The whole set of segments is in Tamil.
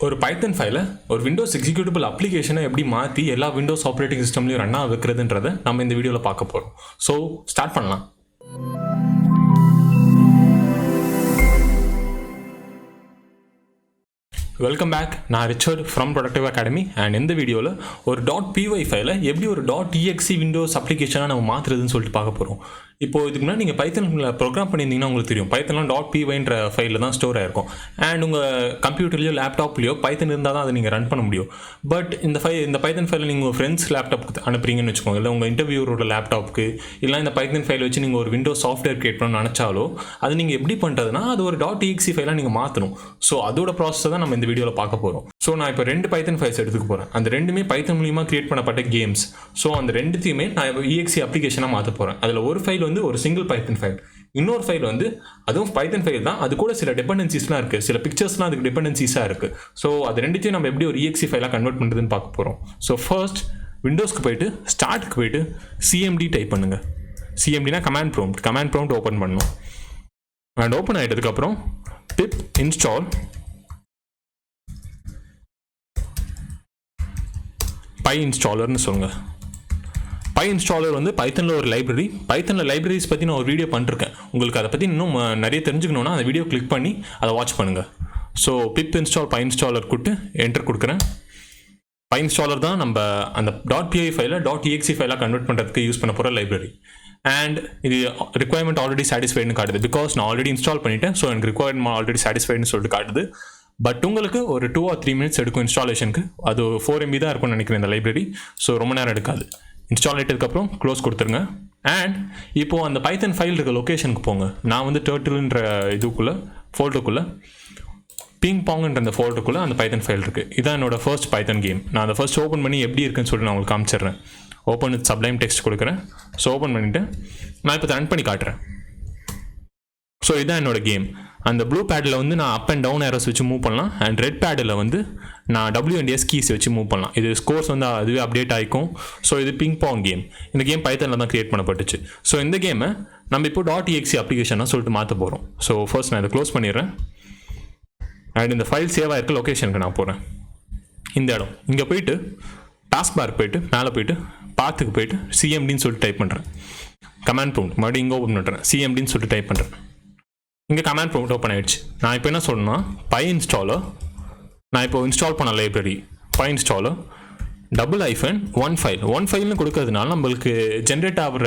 ஒரு பைத்தன் ஃபைலை ஒரு விண்டோஸ் எக்ஸிக்யூட்டிபிள் அப்ளிகேஷனை எப்படி மாற்றி எல்லா விண்டோஸ் ஆப்ரேட்டிங் சிஸ்டம்லையும் ரன் வைக்கிறதுன்றதை நம்ம இந்த வீடியோவில் பார்க்க போகிறோம். ஸோ ஸ்டார்ட் பண்ணலாம். Welcome back. நான் Richard from Productivv Academy. And இந்த வீடியோவில் ஒரு .py ஃபைலை எப்படி ஒரு .exe விண்டோஸ் அப்ளிகேஷனாக நம்ம மாற்றுறதுன்னு சொல்லிட்டு பார்க்க போகிறோம். இப்போது இதுக்கு முன்னாடி நீங்கள் பைத்தனில் ப்ரோக்ராம் பண்ணியிருந்தீங்கன்னா உங்களுக்கு தெரியும், பைத்தன்லாம் .pyன்ற ஃபைலில் தான் ஸ்டோர் ஆகிருக்கும். அண்ட் உங்கள் கம்ப்யூட்டர்லையோ லேப்டாப்லையோ பைத்தன் இருந்தால் தான் அதை நீங்கள் ரன் பண்ண முடியும். பட் இந்த பைத்தன் ஃபைலை நீங்கள் உங்கள் ஃப்ரெண்ட்ஸ் லேப்டாப்புக்கு அனுப்புறீங்கன்னு வச்சுக்கோங்க, இல்லை உங்கள் இன்டர்வியூரோட லேப்டாப்புக்கு, இல்லை இந்த பைத்தன் ஃபைலை வச்சு நீங்கள் ஒரு விண்டோஸ் சாஃப்ட்வேர் கிரியேட் பண்ணணும்னு நினச்சாலோ அது நீங்கள் எப்படி பண்ணுறதுனா அது ஒரு .exe ஃபைலாக நீங்கள் மாற்றணும். ஸோ அதோட ப்ராசஸை தான் நம்ம இந்த வீடியோவில் பார்க்க போகிறோம். ஸோ நான் இப்போ 2 பைத்தன் ஃபைல்ஸ் எடுத்துக்க போகிறேன். அந்த ரெண்டுமே பைத்தன் மூலியமாக கிரியேட் பண்ணப்பட்ட கேம்ஸ். ஸோ அந்த ரெண்டுத்தையுமே நான் exe அப்ளிகேஷனாக மாற்ற போகிறேன். அதில் ஒரு ஃபைல் வந்து ஒரு சிங்கிள் பைத்தன் ஃபைல், இன்னொரு ஃபைல் வந்து அதுவும் பைத்தன் ஃபைல் தான், அது கூட சில டிபெண்டன்சிஸ்லாம் இருக்குது, சில பிக்சர்ஸ்லாம் அதுக்கு டிபெண்டன்சிஸாக இருக்குது. ஸோ அது ரெண்டுத்தையும் நம்ம எப்படி ஒரு exe ஃபைலாக கன்வெர்ட் பண்ணுறதுன்னு பார்க்க போகிறோம். ஸோ ஃபர்ஸ்ட் விண்டோஸ்க்கு போயிட்டு ஸ்டார்ட்க்கு போயிட்டு cmd டைப் பண்ணுங்கள். cmdனா கமாண்ட் ப்ராம்ப்ட் ஓப்பன் பண்ணணும். அண்ட் ஓப்பன் ஆகிட்டதுக்கப்புறம் pip install pyinstaller சொல்லுங்கள். pyinstaller வந்து பைத்தனில் ஒரு லைப்ரரி. பைத்தனில் லைப்ரரிஸ் பற்றி நான் ஒரு வீடியோ பண்ணிருக்கேன். உங்களுக்கு அதை பற்றி இன்னும் நிறைய தெரிஞ்சுக்கணுன்னா அந்த வீடியோ கிளிக் பண்ணி அதை வாட்ச் பண்ணுங்கள். ஸோ pip install pyinstaller கொடுத்து என்டர் கொடுக்குறேன். pyinstaller தான் நம்ம அந்த .py ஃபைலை .exe ஃபைலாக கன்வெர்ட் பண்ணுறதுக்கு யூஸ் பண்ண போகிற லைப்ரரி. அண்ட் இது ரிக்வயர்மெண்ட் ஆல்ரெடி சாட்டிஸ்ஃபைடுன்னு காட்டுது, பிகாஸ் நான் ஆல்ரெடி இன்ஸ்டால் பண்ணிட்டேன். ஸோ எனக்கு ரிக்வயர்மெண்ட் ஆல்ரெடி சாட்டிஸ்ஃபைடுன்னு சொல்லிட்டு காட்டுது. பட் உங்களுக்கு ஒரு 2 or 3 minutes எடுக்கும் இன்ஸ்டாலேஷனுக்கு. அது 4 MB தான் இருக்கும்னு நினைக்கிறேன் இந்த லைப்ரரி. ஸோ ரொம்ப நேரம் எடுக்காது. இன்ஸ்டால் ஆகிட்டதுக்கப்புறம் க்ளோஸ் கொடுத்துருங்க. அண்ட் இப்போது அந்த பைத்தன் ஃபைல் இருக்க லொக்கேஷனுக்கு போங்க. நான் வந்து டர்ட்டில்ன்ற இதுக்குள்ளே ஃபோல்டருக்குள்ளே பிங்பாங்ன்ற அந்த ஃபோல்டருக்குள்ளே அந்த பைத்தன் ஃபைல் இருக்குது. இதான் என்னோட ஃபர்ஸ்ட் பைத்தன் கேம். நான் அதை ஃபர்ஸ்ட் ஓப்பன் பண்ணி எப்படி இருக்குன்னு சொல்லிட்டு நான் உங்களுக்கு காமிச்சிடுறேன். ஓப்பன் வித் சப்ளைம் டெக்ஸ்ட் கொடுக்குறேன். ஸோ ஓப்பன் பண்ணிவிட்டு நான் இப்போ ரன் பண்ணி காட்டுறேன். ஸோ இதுதான் என்னோட கேம். அந்த ப்ளூ பேடில் வந்து நான் அப் அண்ட் டவுன் ஏரோஸ் வச்சு மூவ் பண்ணலாம். அண்ட் ரெட் பேடில் வந்து நான் W&S கீஸ் வச்சு மூவ் பண்ணலாம். இது ஸ்கோர்ஸ் வந்து அதுவே அப்டேட் ஆகிக்கும். ஸோ இது பிங்பாங் கேம். இந்த கேம் பைத்தனில் தான் கிரியேட் பண்ணப்பட்டுச்சு. ஸோ இந்த கேமை நம்ம இப்போ .exe அப்ளிகேஷனாக சொல்லிட்டு மாற்ற போகிறோம். ஸோ ஃபர்ஸ்ட் நான் இதை க்ளோஸ் பண்ணிடுறேன். அண்ட் இந்த ஃபைல் சேவ் ஆகிருக்க லொக்கேஷனுக்கு நான் போகிறேன். இந்த இடம் இங்கே போயிட்டு டாஸ்க் பார் போயிட்டு மேலே போயிட்டு பாத்துக்கு போயிட்டு cmdன்னு சொல்லிட்டு டைப் பண்ணுறேன். கமாண்ட் ப்ராம்ப்ட் மறுபடியும் இங்கே ஓப்பன் பண்ணுறேன். cmdன்னு சொல்லிட்டு டைப் பண்ணுறேன். இங்கே கமாண்ட் ப்ராம்ப்ட் ஓப்பன் ஆகிடுச்சு. நான் இப்போ என்ன சொல்லணும்னா pyinstaller, நான் இப்போ இன்ஸ்டால் பண்ண லைப்ரரி pyinstaller :1 ஃபைல். 1 ஃபைல்னு கொடுக்கறதுனால நம்மளுக்கு ஜென்ரேட் ஆகிற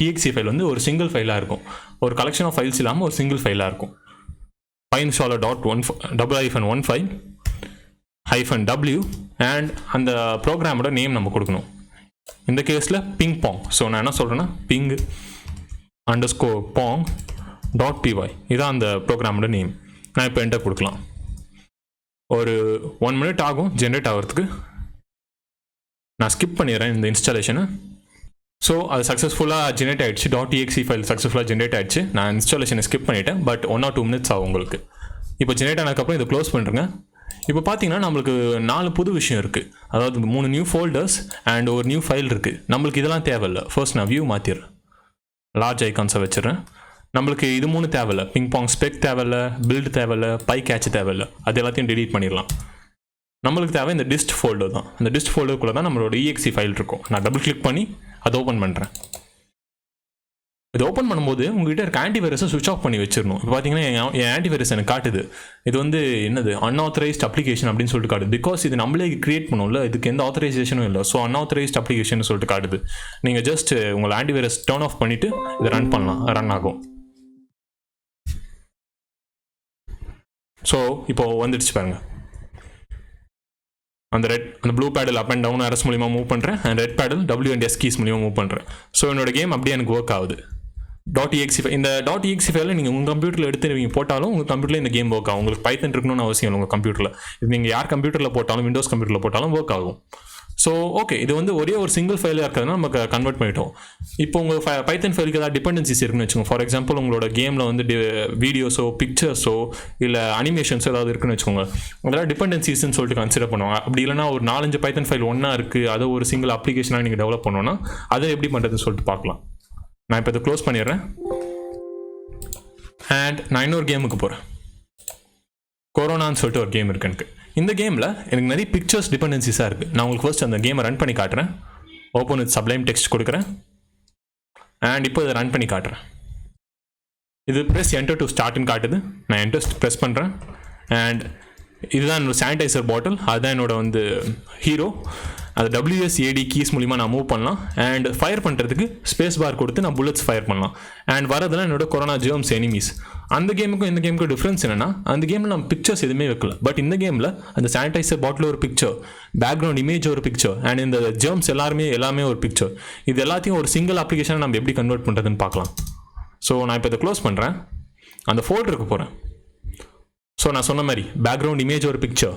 .exe ஃபைல் வந்து ஒரு சிங்கிள் ஃபைலாக இருக்கும். ஒரு கலெக்ஷன் ஆஃப் ஃபைல்ஸ் இல்லாமல் ஒரு சிங்கிள் ஃபைலாக இருக்கும். pyinstaller :1 ஃபைல் -w அண்ட் அந்த ப்ரோக்ராமோட நேம் நம்ம கொடுக்கணும். இந்த கேஸில் பிங்பாங். ஸோ நான் என்ன சொல்கிறேன்னா ping_pong.py இதான் அந்த ப்ரோக்ராமோட நேம். நான் இப்போ என்டர் கொடுக்கலாம். ஒரு 1 minute ஆகும் ஜென்ரேட் ஆகிறதுக்கு. நான் ஸ்கிப் பண்ணிடுறேன் இந்த இன்ஸ்டாலேஷனை. ஸோ அது சக்ஸஸ்ஃபுல்லாக ஜென்ரேட் ஆகிடுச்சு. .exe ஃபைல் சக்ஸஸ்ஃபுல்லாக ஜென்ரேட் ஆகிடுச்சு. நான் இன்ஸ்டாலேஷனை ஸ்கிப் பண்ணிவிட்டேன். பட் 1 or 2 minutes ஆகும் உங்களுக்கு. இப்போ ஜென்ரேட் ஆனதுக்கப்புறம் இதை க்ளோஸ் பண்ணுறேங்க. இப்போ பார்த்தீங்கன்னா நம்மளுக்கு 4 புது விஷயம் இருக்குது. அதாவது 3 நியூ ஃபோல்டர்ஸ் அண்ட் ஒரு நியூ ஃபைல் இருக்குது. நம்மளுக்கு இதெல்லாம் தேவையில்லை. ஃபர்ஸ்ட் நான் வியூ மாற்றிடுறேன். லார்ஜ் ஐகான்ஸை வச்சிடுறேன். நம்மளுக்கு இது 3 தேவையில்லை. பிங்பாங் ஸ்பெக் தேவையில்லை, பில்டு தேவையில்லை, பைகேட்ச் தேவையில்லை. அது எல்லாத்தையும் டெலீட் பண்ணிடலாம். நம்மளுக்கு தேவை இந்த டிஸ்ட் ஃபோல்டர் தான். அந்த டிஸ்ட் ஃபோல்டருக்குள்ளே தான் நம்மளோட exe ஃபைல் இருக்கும். நான் டபுள் கிளிக் பண்ணி அதை ஓப்பன் பண்ணுறேன். இது ஓப்பன் பண்ணும்போது உங்கள்கிட்ட இருக்க ஆன்டிவைரஸை சுவிட்ச் ஆஃப் பண்ணி வச்சிடணும். இப்போ பார்த்தீங்கன்னா என் ஆன்டிவைரஸ் எனக்கு காட்டுது. இது வந்து என்னது அன்ஆத்தரைஸ்ட் அப்ளிகேஷன் அப்படின்னு சொல்லிட்டு காட்டுது. பிகாஸ் இது நம்மளே கிரியேட் பண்ணும்ல, இதுக்கு எந்த ஆத்தரைசேஷனும் இல்லை. ஸோ அன்ஆத்தரைஸ்ட் அப்ளிகேஷன் சொல்லிட்டு காட்டுது. நீங்கள் ஜஸ்ட் உங்கள் ஆன்டிவைரஸ் டர்ன் ஆஃப் பண்ணிவிட்டு இதை ரன் பண்ணலாம். ரன் ஆகும். ஸோ இப்போது வந்துடுச்சு பாருங்க. அந்த ப்ளூ பேடில் அப் அண்ட் டவுன் அரஸ் மூலிமா மூவ் பண்ணுறேன். அண்ட் ரெட் பேடில் W&S கீஸ் மூலிமா மூவ் பண்ணுறேன். ஸோ என்னோட கேம் அப்படியே எனக்கு ஒர்க் ஆகுது. .exe இந்த .exe ஃபைலில் நீங்கள் உங்கள் கம்ப்யூட்டரில் எடுத்து நீங்கள் போட்டாலும் உங்கள் கம்ப்யூட்டரில் இந்த கேம் ஒர்க் ஆகும். உங்களுக்கு பைத்தன் இருக்கணும்னு அவசியம் இல்லை உங்கள் கம்ப்யூட்டரில். இது நீங்கள் யார் கம்ப்யூட்டரில் போட்டாலும், விண்டோஸ் கம்ப்யூட்டரில் போட்டாலும் ஒர்க் ஆகும். ஸோ ஓகே, இது வந்து ஒரே ஒரு சிங்கிள் ஃபைலாக இருக்கிறதுனால நமக்கு கன்வெர்ட் பண்ணிட்டோம். இப்போ உங்கள் பைத்தன் ஃபைலுக்கு ஏதாவது டிபெண்டன்சிஸ் இருக்குன்னு வச்சுக்கோங்க. ஃபார் எக்ஸாம்பிள் உங்களோட கேமில் வந்து வீடியோஸோ பிக்சர்ஸோ இல்லை அனிமேஷன்ஸோ ஏதாவது இருக்குன்னு வச்சுக்கோங்க. அதெல்லாம் டிபெண்டன்சிஸ்ன்னு சொல்லிட்டு கன்சிடர் பண்ணுவாங்க. அப்படி இல்லைனா ஒரு 4-5 பைத்தன் ஃபைல் ஒன்றா இருக்குது, அதை ஒரு சிங்கிள் அப்ளிகேஷனாக நீங்கள் டெவலப் பண்ணோன்னா அதை எப்படி பண்ணுறதுன்னு சொல்லிட்டு பார்க்கலாம். நான் இப்போ இதை க்ளோஸ் பண்ணிடுறேன். அண்ட் நான் இன்னொரு கேமுக்கு போகிறேன். கொரோனான்னு சொல்லிட்டு ஒரு கேம் இருக்கு எனக்கு. இந்த கேமில் எனக்கு நிறைய பிக்சர்ஸ் டிபெண்டன்சிஸாக இருக்குது. நான் உங்களுக்கு ஃபர்ஸ்ட் அந்த கேமை ரன் பண்ணி காட்டுறேன். ஓப்பன் வித் சப்ளைம் டெக்ஸ்ட் கொடுக்குறேன் அண்ட் இப்போ இதை ரன் பண்ணி காட்டுறேன். இது ப்ரெஸ் என்டர் டு ஸ்டார்ட்னு காட்டுது. நான் என்டர் ப்ரெஸ் பண்ணுறேன் அண்ட் இதுதான் என்னோட சானிடைசர் பாட்டில். அதுதான் என்னோட வந்து ஹீரோ. அது WSAD கீஸ் மூலிமா நான் மூவ் பண்ணலாம் அண்ட் ஃபயர் பண்ணுறதுக்கு ஸ்பேஸ் பார் கொடுத்து நான் புல்லட்ஸ் ஃபயர் பண்ணலாம். அண்ட் வரதெல்லாம் என்னோட கொரோனா ஜெர்ம்ஸ் எனிமீஸ். அந்த கேமுக்கும் இந்த கேமுக்கும் டிஃப்ரென்ஸ் என்னென்னா, அந்த கேமில் நம்ம பிக்சர்ஸ் எதுவுமே வைக்கல. பட் இந்த கேமில் அந்த சானிடைசர் பாட்டில் ஒரு பிக்சர், பேக்ரவுண்ட் இமேஜ் ஒரு பிக்சர் அண்ட் இந்த ஜெர்ம்ஸ் எல்லாமே ஒரு பிக்சர். இது எல்லாத்தையும் ஒரு சிங்கிள் அப்ளிகேஷனை நம்ம எப்படி கன்வெர்ட் பண்ணுறதுன்னு பார்க்கலாம். ஸோ நான் இப்போ இதை க்ளோஸ் பண்ணுறேன். அந்த ஃபோல்டருக்கு போகிறேன். ஸோ நான் சொன்ன மாதிரி பேக்ரவுண்ட் இமேஜ் ஒரு பிக்சர்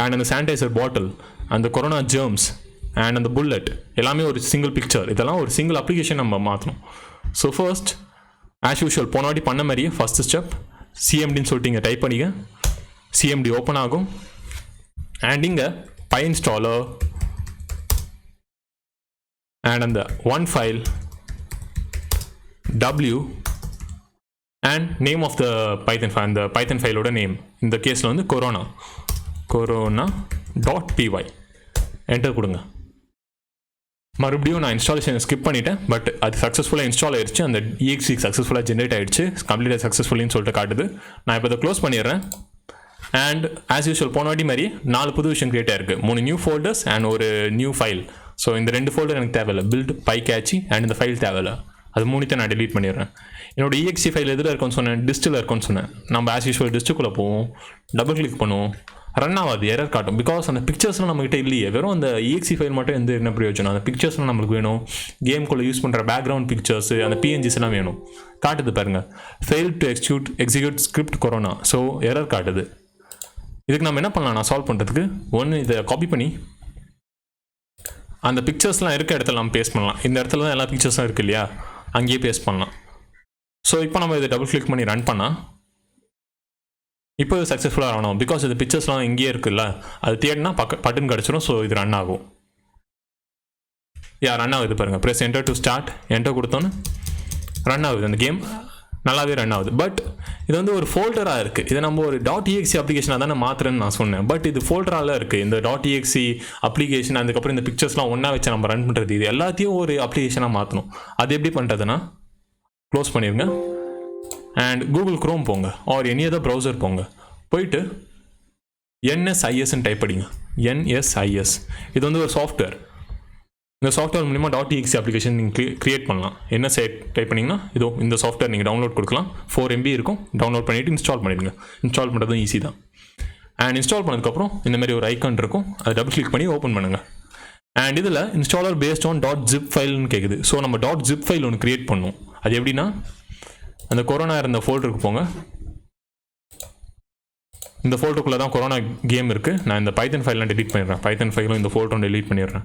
அண்ட் அந்த சானிடைசர் பாட்டில், அந்த கொரோனா ஜெர்ம்ஸ் அண்ட் அந்த புல்லட் எல்லாமே ஒரு சிங்கிள் பிக்சர். இதெல்லாம் ஒரு சிங்கிள் அப்ளிகேஷன் நம்ம மாற்றணும். ஸோ ஃபர்ஸ்ட் ஆஸ் யூஷுவல் போன வாட்டி பண்ண மாதிரியே ஃபஸ்ட் ஸ்டெப் சிஎம்டின்னு சொல்லிட்டு இங்கே டைப் பண்ணிங்க. சிஎம்டி ஓப்பன் ஆகும் அண்ட் இங்கே pyinstaller அண்ட் அந்த one file W and name of the Python file. அந்த பைத்தன் ஃபைலோட நேம் இந்த கேஸில் வந்து corona.py என்டர் கொடுங்க. மறுபடியும் நான் இன்ஸ்டாலேஷன் ஸ்கிப் பண்ணிட்டேன். பட் அது சக்ஸஸ்ஃபுல்லாக இன்ஸ்டால் ஆயிடுச்சு. அந்த exe சக்ஸஸ்ஃபுல்லாக ஜென்ரேட் ஆகிடுச்சு. கம்ப்ளீட்டாக சக்ஸஸ்ஃபுல்லின்னு சொல்லிட்டு காட்டுது. நான் இப்போ இதை க்ளோஸ் பண்ணிடுறேன் அண்ட் ஆஸ் யூஷுவல் போன வாட்டி மாதிரி 4 புது விஷயம் கிரியேட் ஆயிருக்கு. 3 நியூ ஃபோல்டர்ஸ் அண்ட் ஒரு நியூ ஃபைல். ஸோ இந்த 2 ஃபோல்டர் எனக்கு தேவையில்லை. பில்ட் pycatchy அண்ட் இந்த ஃபைல் தேவையில்லை. அது 3 நான் டெலீட் பண்ணிடுறேன். என்னோட exe ஃபைல் எதில் இருக்குன்னு சொன்னேன், டிஸ்ட்டில் இருக்குன்னு சொன்னேன். நம்ம ஆஸ் யூஷுவல் டிஸ்ட்டுக்குள்ளே போவோம், டபுள் கிளிக் பண்ணுவோம், ரன் ஆகாது, எரர் காட்டும். பிகாஸ் அந்த பிக்சர்ஸ்லாம் நம்மகிட்ட இல்லையே. வெறும் அந்த exe ஃபைல் மட்டும் என்ன பிரயோஜனம். அந்த பிக்சர்ஸ்லாம் நம்மளுக்கு வேணும். கேம்குள்ளே யூஸ் பண்ணுற பேக்ரவுண்ட் பிக்சர்ஸ், அந்த PNGs எல்லாம் வேணும். காட்டுது பாருங்கள், fail to execute script corona. So error காட்டுது. இதுக்கு நம்ம என்ன பண்ணலாம், நான் சால்வ் பண்ணுறதுக்கு ஒன்று இதை காப்பி பண்ணி அந்த பிக்சர்ஸ்லாம் இருக்க இடத்துல நம்ம பேஸ்ட் பண்ணலாம். இந்த இடத்துல தான் எல்லா பிக்சர்ஸும் இருக்குது இல்லையா, அங்கேயே பேஸ்ட் பண்ணலாம். ஸோ இப்போ நம்ம இதை டபுள் கிளிக் பண்ணி ரன் பண்ணால் இப்போ இது சக்ஸஸ்ஃபுல்லாக ஆகணும். பிகாஸ் இது பிக்சர்ஸ்லாம் இங்கேயே இருக்குல்ல, அது தேடினா பட்டன் கிடச்சிரும். ஸோ இது ரன் ஆகும். ரன் ஆகுது பாருங்கள். Press enter to start. Enter கொடுத்தோன்னு ரன் ஆகுது. அந்த கேம் நல்லாவே ரன் ஆகுது. பட் இது வந்து ஒரு ஃபோல்டராக இருக்குது. இதை நம்ம ஒரு .exe அப்ளிகேஷனாக தானே மாற்றுறேன்னு நான் சொன்னேன். பட் இது ஃபோல்டரால் இருக்குது. இந்த .exe அப்ளிகேஷன், அதுக்கப்புறம் இந்த பிக்சர்ஸ்லாம் ஒன்றா வச்சு நம்ம ரன் பண்ணுறது, இது எல்லாத்தையும் ஒரு அப்ளிகேஷனாக மாற்றணும். அது எப்படி பண்ணுறதுன்னா, க்ளோஸ் பண்ணிடுங்க அண்ட் கூகுள் க்ரோம் போங்க ஆர் எனி அதர் ப்ரௌசர் போங்க. போயிட்டு NSISன்னு டைப் பண்ணிங்க. NSIS இது வந்து ஒரு சாஃப்ட்வேர். இந்த சாஃப்ட்வேர் மூலிமா .exe அப்ளிகேஷன் நீங்கள் க்ரியேட் பண்ணலாம். என்ன டைப் பண்ணிங்கன்னா இதோ இந்த சாஃப்ட்வேர் நீங்கள் டவுன்லோட் கொடுக்கலாம். 4 MB இருக்கும். டவுன்லோட் பண்ணிவிட்டு இன்ஸ்டால் பண்ணிடுங்க. இன்ஸ்டால் பண்ணுறதும் ஈஸி தான். அண்ட் இன்ஸ்டால் பண்ணதுக்கப்புறம் இந்த மாதிரி ஒரு ஐக்கான் இருக்கும். அதை டபுள் கிளிக் பண்ணி ஓப்பன் பண்ணுங்கள். அண்ட் இதில் இன்ஸ்டாலர் பேஸ்ட் ஆன் .zip ஃபைல்னு கேட்குது. ஸோ நம்ம .zip ஃபைல் ஒன்று க்ரியேட் பண்ணணும். அது எப்படின்னா, அந்த கொரோனா இருந்த ஃபோல்டருக்கு போங்க. இந்த ஃபோல்டருக்குள்ளே தான் கொரோனா கேம் இருக்குது. நான் இந்த பைத்தன் ஃபைல்லாம் டெலீட் பண்ணிடுறேன். பைத்தன் ஃபைலும் இந்த ஃபோல்டரும் டெலீட் பண்ணிடுறேன்.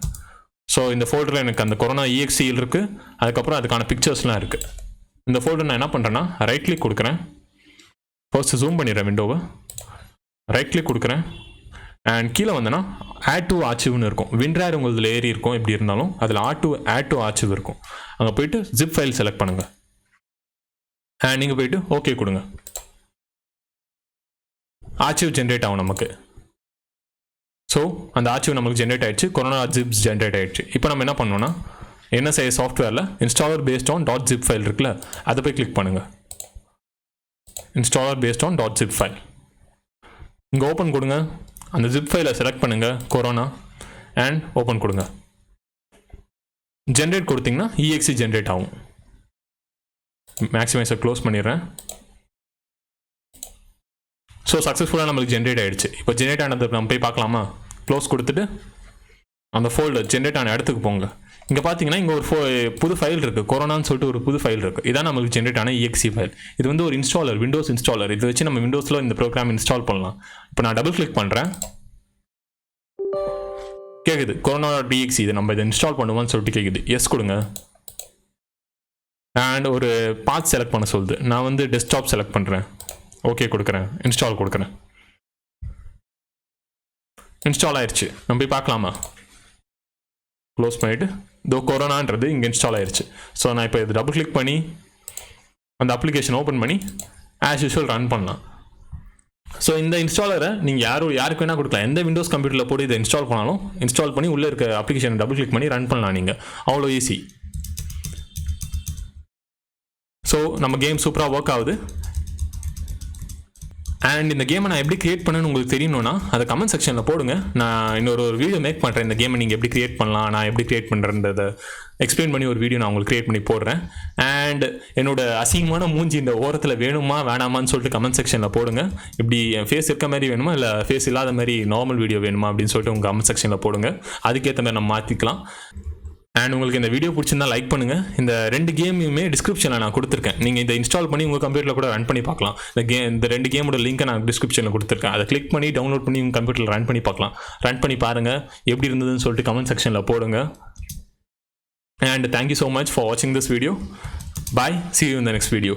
ஸோ இந்த ஃபோல்டரில் எனக்கு அந்த கொரோனா exe இருக்குது. அதுக்கப்புறம் அதுக்கான பிக்சர்ஸ்லாம் இருக்குது. இந்த ஃபோல்டர் நான் என்ன பண்ணுறேன்னா, ரைட் கிளிக் கொடுக்குறேன். ஃபர்ஸ்ட் ஜூம் பண்ணிடுறேன் விண்டோவை. ரைட் கிளிக் கொடுக்குறேன் அண்ட் கீழே வந்தேன்னா ஆட் டு ஆர்ச்சிவ்னு இருக்கும். விண்ட்ரேர் உங்களுக்கு ஏறி இருக்கும். எப்படி இருந்தாலும் அதில் ஆட் டு ஆர்ச்சிவ் இருக்கும். அங்கே போயிட்டு ஜிப் ஃபைல் செலக்ட் பண்ணுங்கள் அண்ட் நீங்கள் போயிட்டு ஓகே கொடுங்க. ஆர்ச்சிவ் ஜென்ரேட் ஆகும் நமக்கு. ஸோ அந்த ஆர்ச்சிவ் நமக்கு ஜென்ரேட் ஆகிடுச்சு. கொரோனா ஜிப்ஸ் ஜென்ரேட் ஆகிடுச்சு. இப்போ நம்ம என்ன பண்ணோன்னா, என்ன செய்ய சாஃப்ட்வேரில் installer based on .zip file இருக்குல்ல, அதை போய் கிளிக் பண்ணுங்கள். Installer based on .zip file இங்கே ஓப்பன் கொடுங்க. அந்த ஜிப் ஃபைலை செலக்ட் பண்ணுங்கள், கொரோனா, அண்ட் ஓப்பன் கொடுங்க. ஜென்ரேட் கொடுத்தீங்கன்னா exe ஜென்ரேட் ஆகும். மேக்ஸிமைஸை க்ளோஸ் பண்ணிடுறேன். ஸோ சக்ஸஸ்ஃபுல்லாக நம்மளுக்கு ஜென்ரேட் ஆகிடுச்சு. இப்போ ஜென்ரேட் ஆனது நம்ம போய் பார்க்கலாமா? க்ளோஸ் கொடுத்துட்டு அந்த ஃபோல்டர் ஜென்ரேட் ஆன இடத்துக்கு போங்க. இங்கே பார்த்தீங்கன்னா இங்கே ஒரு புது ஃபைல் இருக்குது, கொரோனான்னு சொல்லிட்டு ஒரு புது ஃபைல் இருக்குது. இதான் நம்மளுக்கு ஜென்ரேட் ஆன exe ஃபைல். இது வந்து ஒரு இன்ஸ்டாலர், விண்டோஸ் இன்ஸ்டாலர். இதை வச்சு நம்ம விண்டோஸில் இந்த ப்ரோக்ராம் இன்ஸ்டால் பண்ணலாம். இப்போ நான் டபுள் கிளிக் பண்ணுறேன். கேட்குது corona.exe. இது நம்ம இதை இன்ஸ்டால் பண்ணுவோம்னு சொல்லிட்டு கேட்குது. எஸ் கொடுங்க. அண்ட் ஒரு பாத் செலக்ட் பண்ண சொல்லுது. நான் வந்து டெஸ்க்டாப் செலக்ட் பண்ணுறேன். ஓகே கொடுக்குறேன். இன்ஸ்டால் கொடுக்குறேன். இன்ஸ்டால் ஆயிடுச்சு. நம்ம போய் பார்க்கலாமா? க்ளோஸ் பண்ணிவிட்டு இதோ கொரோனான்றது இங்கே இன்ஸ்டால் ஆயிடுச்சு. ஸோ நான் இப்போ இது டபுள் கிளிக் பண்ணி அந்த அப்ளிகேஷன் ஓப்பன் பண்ணி ஆஸ் யூஷுவல் ரன் பண்ணலாம். ஸோ இந்த இன்ஸ்டாலரை நீங்கள் யாருக்கு வேணால் கொடுக்கலாம். எந்த விண்டோஸ் கம்ப்யூட்டரில் போட்டு இதை இன்ஸ்டால் பண்ணாலும் இன்ஸ்டால் பண்ணி உள்ளே இருக்க அப்ளிகேஷனை டபுள் கிளிக் பண்ணி ரன் பண்ணலாம் நீங்கள். அவ்வளோ ஈஸி. ஸோ நம்ம கேம் சூப்பராக ஒர்க் ஆகுது. அண்ட் இந்த கேமை நான் எப்படி கிரியேட் பண்ணேன்னு உங்களுக்கு தெரியணும்னா அதை கமெண்ட் செக்ஷனில் போடுங்க. நான் இன்னொரு வீடியோ மேக் பண்ணுறேன். இந்த கேமை நீங்கள் எப்படி கிரியேட் பண்ணலாம், நான் எப்படி கிரியேட் பண்ணுறேன்றதை எக்ஸ்பிளைன் பண்ணி ஒரு வீடியோ நான் உங்களுக்கு கிரியேட் பண்ணி போடுறேன். அண்ட் என்னோட அசிங்கமான மூஞ்சி இந்த ஓரத்தில் வேணுமா வேணாமான்னு சொல்லிட்டு கமெண்ட் செக்ஷனில் போடுங்க. இப்படி என் ஃபேஸ் இருக்க மாதிரி வேணுமா இல்லை ஃபேஸ் இல்லாத மாதிரி நார்மல் வீடியோ வேணுமா அப்படின்னு சொல்லிட்டு உங்கள் கமெண்ட் செக்ஷனில் போடுங்க. அதுக்கேற்ற மாதிரி நம்ம மாற்றிக்கலாம். அண்ட் உங்களுக்கு இந்த வீடியோ பிடிச்சிருந்தா லைக் பண்ணுங்கள். இந்த 2 கேமையுமே டிஸ்கிரிப்ஷனில் நான் கொடுத்துருக்கேன். நீங்கள் இதை இன்ஸ்டால் பண்ணி உங்கள் கம்ப்யூட்டரில் கூட ரன் பண்ணி பார்க்கலாம். இந்த 2 கேமோட லிங்க்கை நான் டிஸ்கிரிப்ஷனில் கொடுத்துருக்கேன். அதை கிளிக் பண்ணி டவுன்லோட் பண்ணி உங்கள் கம்ப்யூட்டரில் ரன் பண்ணி பார்க்கலாம். ரன் பண்ணி பாருங்கள் எப்படி இருந்ததுன்னு சொல்லிட்டு கமெண்ட் செக்ஷனில் போடுங்க. And thank you so much for watching this video. Bye. See you in the next video.